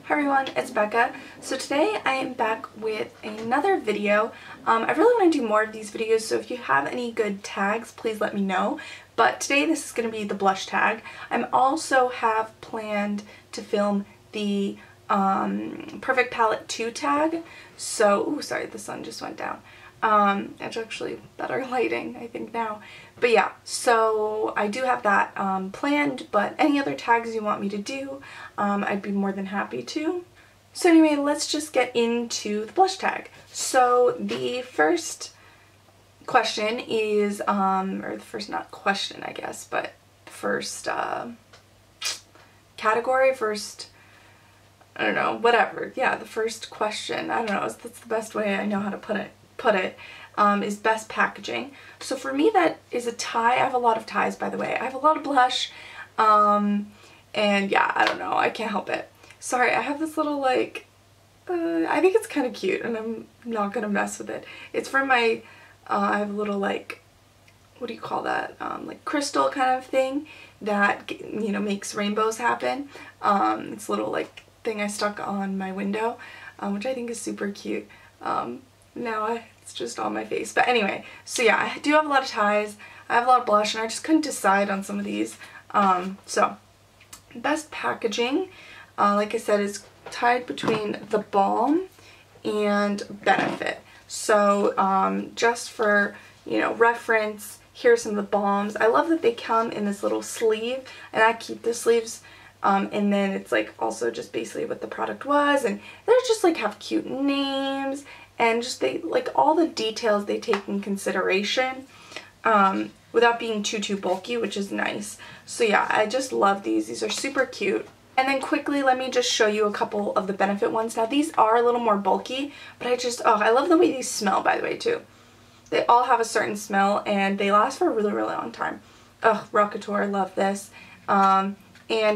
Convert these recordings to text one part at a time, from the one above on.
Hi everyone, it's Becca. So today I am back with another video. I really want to do more of these videos, so if you have any good tags, please let me know. But today this is going to be the blush tag. I also have planned to film the Perfect Palette 2 tag. So, ooh, sorry, the sun just went down. It's actually better lighting, I think, now. But yeah, so I do have that planned, but any other tags you want me to do, I'd be more than happy to. So anyway, let's just get into the blush tag. So the first question is, or the first, not question, I guess, but first category, first, I don't know, whatever. Yeah, the first question, I don't know, that's the best way I know how to put it, is best packaging. So for me that is a tie. I have a lot of ties, by the way. I have a lot of blush, and yeah, I don't know, I can't help it. Sorry, I have this little like, I think it's kind of cute and I'm not gonna mess with it. It's from my, I have a little like, what do you call that, like crystal kind of thing that, you know, makes rainbows happen. It's a little like thing I stuck on my window, which I think is super cute. Now it's just on my face. But anyway, so yeah, I do have a lot of ties, I have a lot of blush, and I just couldn't decide on some of these. So best packaging, like I said, is tied between the Balm and Benefit. So just for, you know, reference, here's some of the balms. I love that they come in this little sleeve, and I keep the sleeves. And then it's like also just basically what the product was, and they're just like have cute names, and just they like all the details they take in consideration without being too bulky, which is nice. So yeah, I just love these. These are super cute. And then quickly, let me just show you a couple of the Benefit ones. Now these are a little more bulky, but I love the way these smell, by the way, too. They all have a certain smell and they last for a really long time. Ugh, Rockateur, love this. And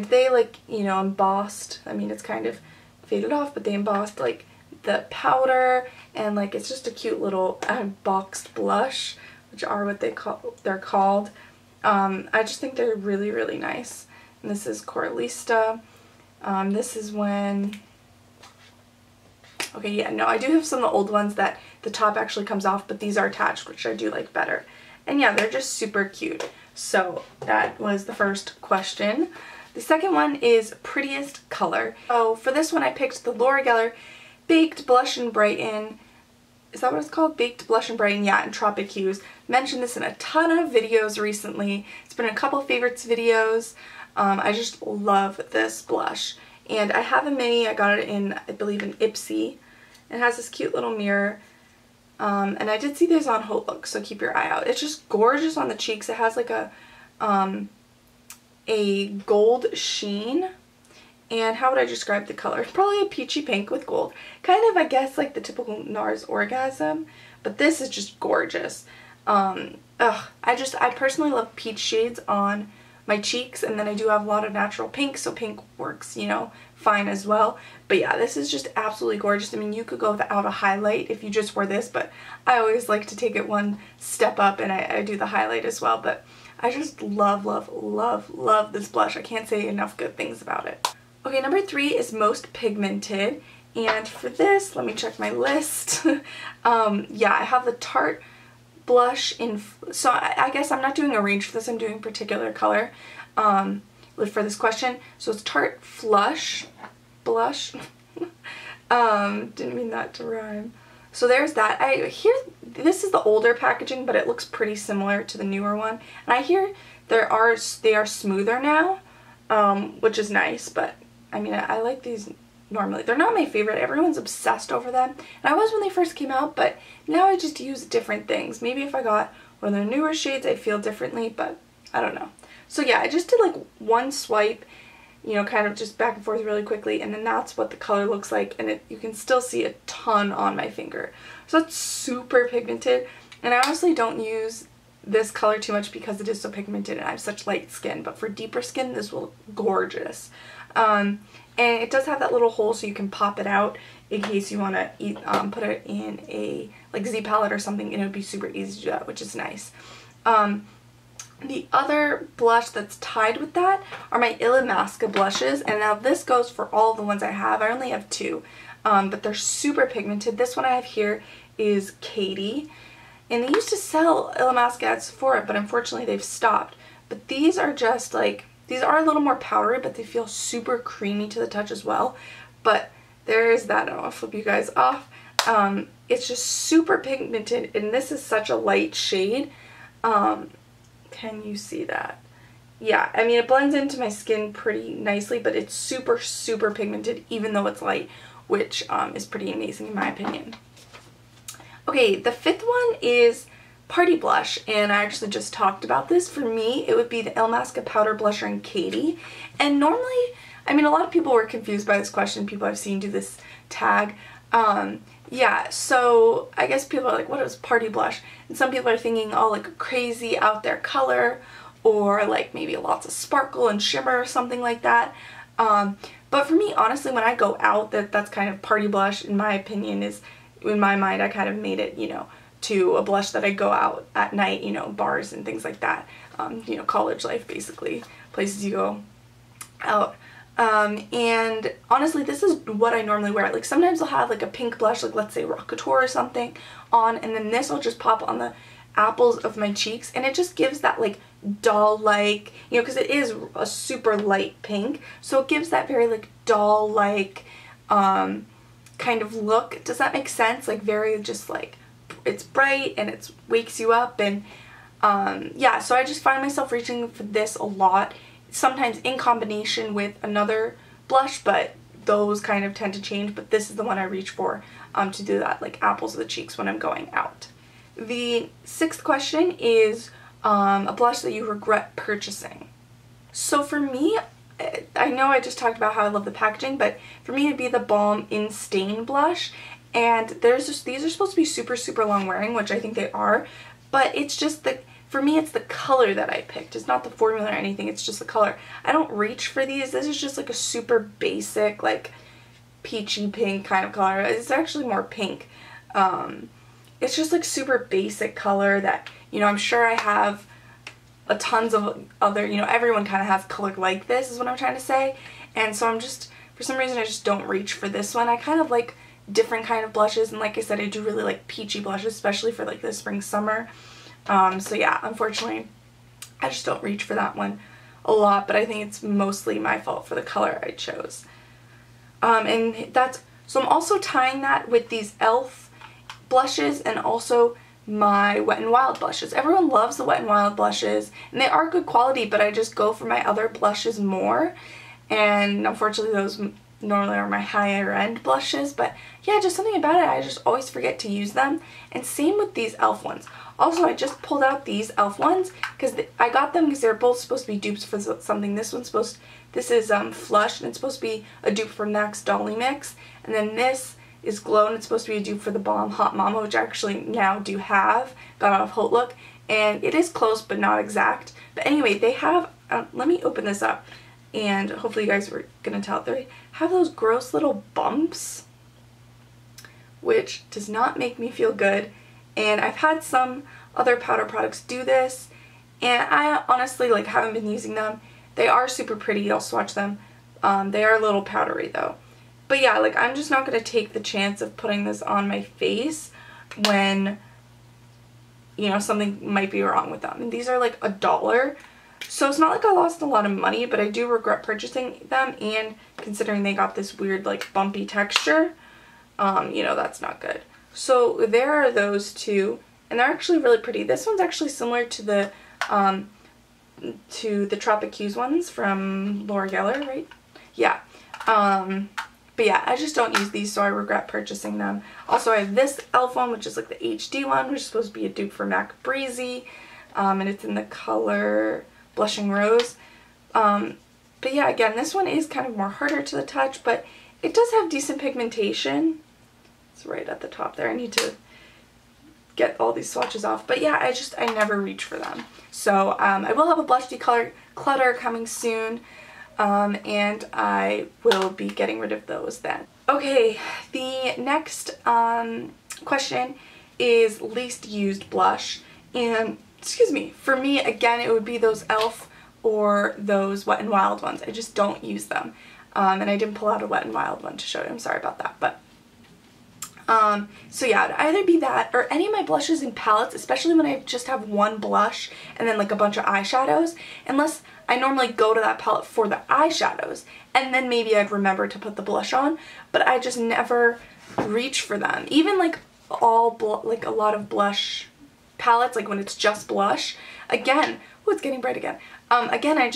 they like, you know, embossed, I mean it's kind of faded off, but they embossed like the powder, and like it's just a cute little boxed blush, which are what they're called. I just think they're really nice. And this is Coralista. This is when, okay, yeah, no, I do have some of the old ones that the top actually comes off, but these are attached, which I do like better. And yeah, they're just super cute. So that was the first question. The second one is Prettiest Color. So for this one I picked the Laura Geller Baked Blush and Brighten. Is that what it's called? Baked Blush and Brighten, yeah, and Tropic Hues. Mentioned this in a ton of videos recently. It's been a couple favorites videos. I just love this blush. And I have a mini, I got it in, I believe, in Ipsy. It has this cute little mirror. And I did see this on Haute Look, so keep your eye out. It's just gorgeous on the cheeks. It has like a gold sheen. And how would I describe the color? Probably a peachy pink with gold. Kind of, I guess, like the typical NARS Orgasm. But this is just gorgeous. I personally love peach shades on my cheeks, and then I do have a lot of natural pink, so pink works, you know, fine as well. But yeah, this is just absolutely gorgeous. I mean, you could go without a highlight if you just wore this, but I always like to take it one step up, and I do the highlight as well. But I just love this blush. I can't say enough good things about it. Okay, number 3 is Most Pigmented, and for this, let me check my list. Yeah, I have the Tarte blush in, so I guess I'm not doing a range for this, I'm doing a particular color for this question. So it's Tarte Flush Blush. Didn't mean that to rhyme. So there's that. I hear this is the older packaging, but it looks pretty similar to the newer one. And I hear they are smoother now, which is nice, but I mean, I like these normally. They're not my favorite. Everyone's obsessed over them. And I was when they first came out, but now I just use different things. Maybe if I got one of the newer shades, I feel differently, but I don't know. So yeah, I just did like one swipe, you know, kind of just back and forth really quickly, and then that's what the color looks like, and you can still see a ton on my finger. So it's super pigmented, and I honestly don't use this color too much because it is so pigmented and I have such light skin, but for deeper skin this will look gorgeous. And it does have that little hole so you can pop it out in case you want to put it in a like Z palette or something, and it would be super easy to do that, which is nice. The other blush that's tied with that are my Illamasqua blushes, and now this goes for all the ones I have. I only have two, but they're super pigmented. This one I have here is Katie, and they used to sell Illamasqua at Sephora, but unfortunately they've stopped. But these are just like, these are a little more powdery, but they feel super creamy to the touch as well. But there is that. I'll flip you guys off. It's just super pigmented, and this is such a light shade. Can you see that? Yeah, I mean, it blends into my skin pretty nicely, but it's super, super pigmented, even though it's light, which is pretty amazing in my opinion. Okay, the fifth one is Party Blush, and I actually just talked about this. For me, it would be the Illamasqua Powder Blusher in Katie. And normally, I mean, a lot of people were confused by this question. People I've seen do this tag. Yeah, so I guess people are like, what is Party Blush? And some people are thinking, oh, like a crazy out there color, or like maybe lots of sparkle and shimmer or something like that. But for me, honestly, when I go out, that's kind of Party Blush, in my opinion, is, in my mind, I kind of made it, you know, to a blush that I go out at night, you know, bars and things like that. You know, college life, basically, places you go out. And honestly, this is what I normally wear. Like, sometimes I'll have like a pink blush, like let's say Rock Couture or something on, and then this will just pop on the apples of my cheeks, and it just gives that like doll-like, you know, because it is a super light pink, so it gives that very like doll-like kind of look. Does that make sense? Like, very just like, it's bright and it wakes you up, and yeah, so I just find myself reaching for this a lot, sometimes in combination with another blush, but those kind of tend to change. But this is the one I reach for to do that, like apples of the cheeks when I'm going out. The sixth question is a blush that you regret purchasing. So for me, I know I just talked about how I love the packaging, but for me it'd be the Balm In Stain blush. And there's just, these are supposed to be super, super long wearing, which I think they are, but it's just the, for me, it's the color that I picked. It's not the formula or anything, it's just the color. I don't reach for these. This is just like a super basic, like peachy pink kind of color. It's actually more pink. It's just like super basic color that, you know, I'm sure I have a tons of other, you know, everyone kind of has color like this, is what I'm trying to say. And so I'm just, for some reason, I just don't reach for this one. I kind of like different kind of blushes, and like I said, I do really like peachy blushes, especially for like the spring summer. So yeah, unfortunately I just don't reach for that one a lot, but I think it's mostly my fault for the color I chose. And that's, so I'm also tying that with these e.l.f. blushes and also my Wet n Wild blushes. Everyone loves the Wet n Wild blushes, and they are good quality, but I just go for my other blushes more, and unfortunately those normally are my higher end blushes. But yeah, just something about it, I just always forget to use them. And same with these e.l.f. ones. Also, I just pulled out these e.l.f. ones because I got them because they're both supposed to be dupes for something. This one's supposed, this is Flush, and it's supposed to be a dupe for NYX Dolly Mix, and then this is Glow, and it's supposed to be a dupe for the Balm Hot Mama, which I actually now do have, got out of Haute Look, and it is close but not exact. But anyway, they have, let me open this up, and hopefully you guys were going to tell, they have those gross little bumps, which does not make me feel good. And I've had some other powder products do this, and I honestly like haven't been using them. They are super pretty, I'll swatch them. They are a little powdery though. But yeah, like I'm just not going to take the chance of putting this on my face when, you know, something might be wrong with them. And these are like $1. So it's not like I lost a lot of money, but I do regret purchasing them, and considering they got this weird like bumpy texture, you know, that's not good. So there are those two, and they're actually really pretty. This one's actually similar to the Tropic Hues ones from Laura Geller, right? Yeah. But yeah, I just don't use these, so I regret purchasing them. Also, I have this e.l.f. one, which is like the HD one, which is supposed to be a dupe for MAC Breezy, and it's in the color Blushing Rose. But yeah, again, this one is kind of more harder to the touch, but it does have decent pigmentation. It's right at the top there. I need to get all these swatches off. But yeah, I never reach for them. So I will have a blush declutter coming soon, and I will be getting rid of those then. Okay, the next question is least used blush. And excuse me, for me, again, it would be those e.l.f. or those Wet n Wild ones. I just don't use them. And I didn't pull out a Wet n Wild one to show you. I'm sorry about that. But so yeah, it'd either be that or any of my blushes and palettes, especially when I just have one blush and then like a bunch of eyeshadows, unless I normally go to that palette for the eyeshadows, and then maybe I'd remember to put the blush on, but I just never reach for them. Even like like a lot of blush palettes, like when it's just blush, again, oh, it's getting bright again. Again, I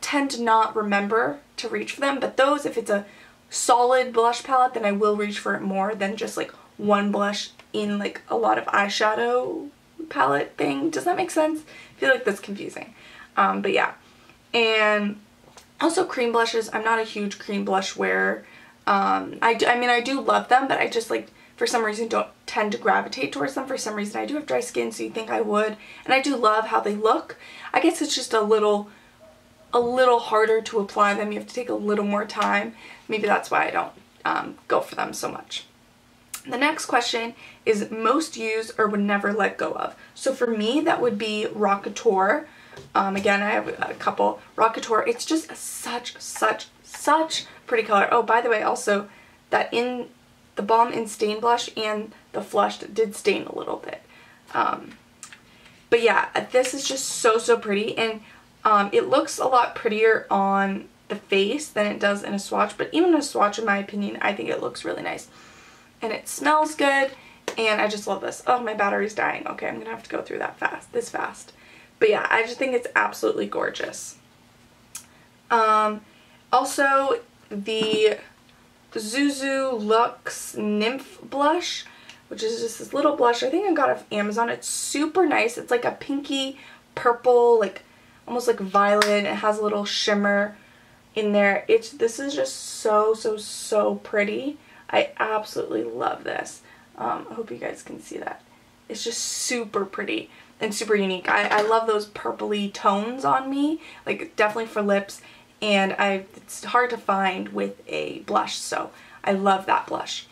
tend to not remember to reach for them, but those, if it's a solid blush palette, then I will reach for it more than just like one blush in like a lot of eyeshadow palette thing. Does that make sense? I feel like that's confusing. But yeah. And also cream blushes. I'm not a huge cream blush wearer. I mean, I do love them, but I just like, for some reason, don't tend to gravitate towards them. For some reason, I do have dry skin, so you think I would. And I do love how they look. I guess it's just a little harder to apply them. You have to take a little more time. Maybe that's why I don't go for them so much. The next question is most used or would never let go of. So for me, that would be Rockateur. Again, I have a couple. Rockateur, it's just such pretty color. Oh, by the way, also, that in the Balm in Stain blush and the Flush did stain a little bit. But yeah, this is just so pretty, and it looks a lot prettier on the face than it does in a swatch, but even in a swatch, in my opinion, I think it looks really nice. And it smells good, and I just love this. Oh, my battery's dying. Okay, I'm gonna have to go through that this fast. But yeah, I just think it's absolutely gorgeous. Also, the Zuzu Luxe Nymph blush, which is just this little blush. I think I got it off Amazon. It's super nice. It's like a pinky purple, like almost like violet. It has a little shimmer in there. This is just so pretty. I absolutely love this. I hope you guys can see that. It's just super pretty and super unique. I love those purpley tones on me, like definitely for lips, and it's hard to find with a blush, so I love that blush.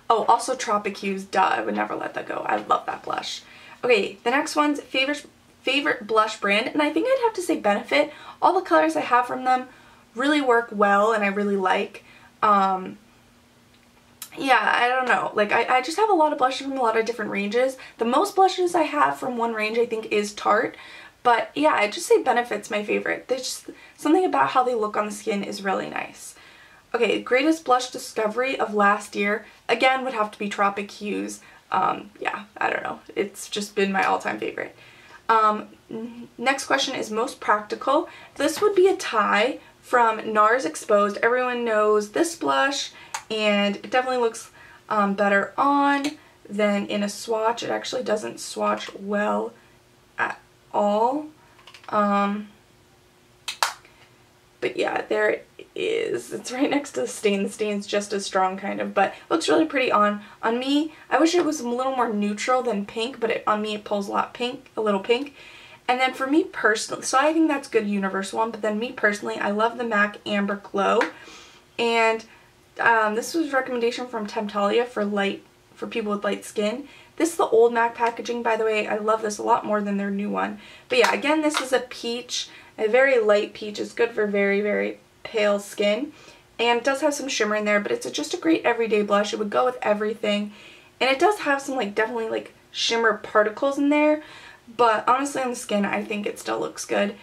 Oh, also Tropic Hues, duh, I would never let that go. I love that blush. Okay, the next one's favorite blush brand, and I think I'd have to say Benefit. All the colors I have from them really work well, and I really like. Yeah, I don't know. Like, I just have a lot of blushes from a lot of different ranges. The most blushes I have from one range, I think, is Tarte. But yeah, I'd just say Benefit's my favorite. There's just something about how they look on the skin is really nice. Okay, greatest blush discovery of last year, again, would have to be Tropic Hues. Yeah, I don't know. It's just been my all-time favorite. Next question is most practical. This would be a tie from NARS Exposed. Everyone knows this blush, and it definitely looks better on than in a swatch. It actually doesn't swatch well at all. But yeah, there it is. It's right next to the stain. The stain's just as strong, kind of, but looks really pretty on me. I wish it was a little more neutral than pink, but on me it pulls a little pink. And then for me personally, so I think that's good universal one, but then me personally, I love the MAC Amber Glow. And this was a recommendation from Temptalia for people with light skin. This is the old MAC packaging, by the way. I love this a lot more than their new one. But yeah, again, this is a peach, a very light peach. It's good for very pale skin. And it does have some shimmer in there, but it's just a great everyday blush. It would go with everything. And it does have some definitely shimmer particles in there. But honestly, on the skin, I think it still looks good.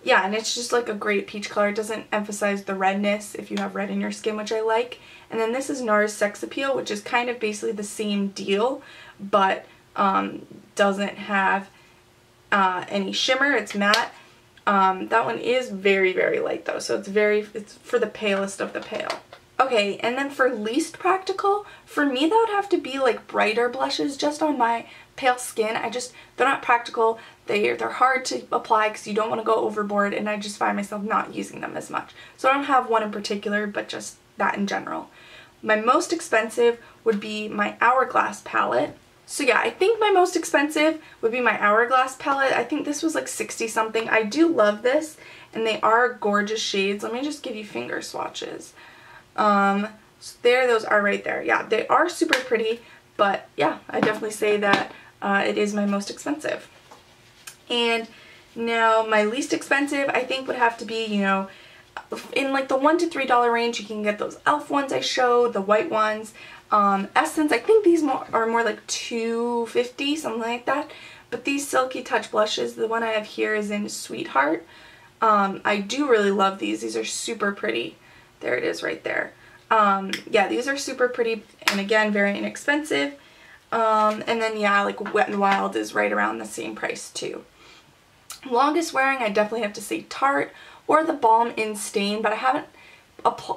Yeah, and it's just like a great peach color. It doesn't emphasize the redness if you have red in your skin, which I like. And then this is NARS Sex Appeal, which is kind of basically the same deal, but doesn't have any shimmer. It's matte. That one is very light though, so it's for the palest of the pale. Okay, and then for least practical, for me that would have to be brighter blushes just on my pale skin. They're not practical. They're hard to apply because you don't want to go overboard, and I just find myself not using them as much. So I don't have one in particular, but just that in general. My most expensive would be my Hourglass palette. So yeah, I think my most expensive would be my Hourglass palette. I think this was 60 something. I do love this, and they are gorgeous shades. Let me just give you finger swatches. So those are right there. Yeah, they are super pretty, but yeah, I definitely say that it is my most expensive. And now my least expensive I think would have to be, you know, in like the $1 to $3 range. You can get those e.l.f. ones I showed, the white ones. Essence, I think these are more like $2.50, something like that. But these Silky Touch blushes, the one I have here is in Sweetheart. I do really love these. These are super pretty. There it is right there. Yeah, these are super pretty and again, very inexpensive. And then yeah, like Wet n Wild is right around the same price too. Longest wearing, I definitely have to say Tarte or the Balm in Stain, but I haven't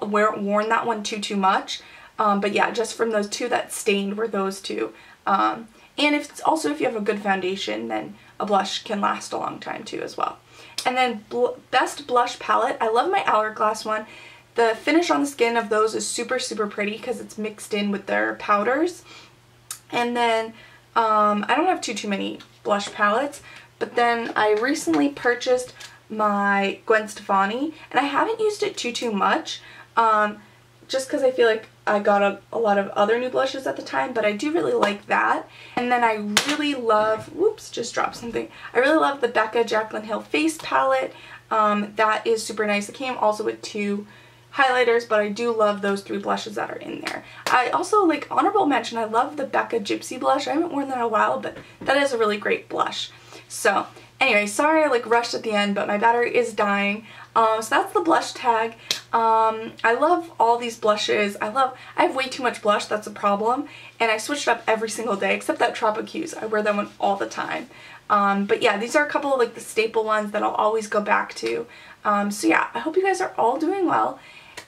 worn that one too much. But yeah, just from those two that stained were those two. And if you have a good foundation, then a blush can last a long time too as well. And then best blush palette, I love my Hourglass one. The finish on the skin of those is super pretty because it's mixed in with their powders. And then I don't have too many blush palettes, but then I recently purchased my Gwen Stefani, and I haven't used it too much, just because I feel like I got a lot of other new blushes at the time, but I do really like that. And then I really love, whoops, just dropped something. I really love the Becca Jaclyn Hill Face Palette. That is super nice. It came also with 2 highlighters, but I do love those 3 blushes that are in there. I also, like, honorable mention, I love the Becca Gypsy blush. I haven't worn that in a while, but that is a really great blush. So anyway, sorry I like rushed at the end, but my battery is dying. So that's the blush tag. I love all these blushes. I have way too much blush, that's a problem. And I switched up every single day, except that Tropic-Hues. I wear them all the time. But yeah, these are a couple of like the staple ones that I'll always go back to. So yeah, I hope you guys are all doing well.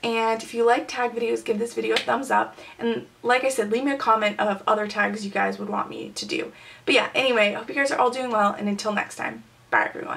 And if you like tag videos, give this video a thumbs up. And like I said, leave me a comment of other tags you guys would want me to do. But yeah, anyway, I hope you guys are all doing well, and until next time, bye everyone.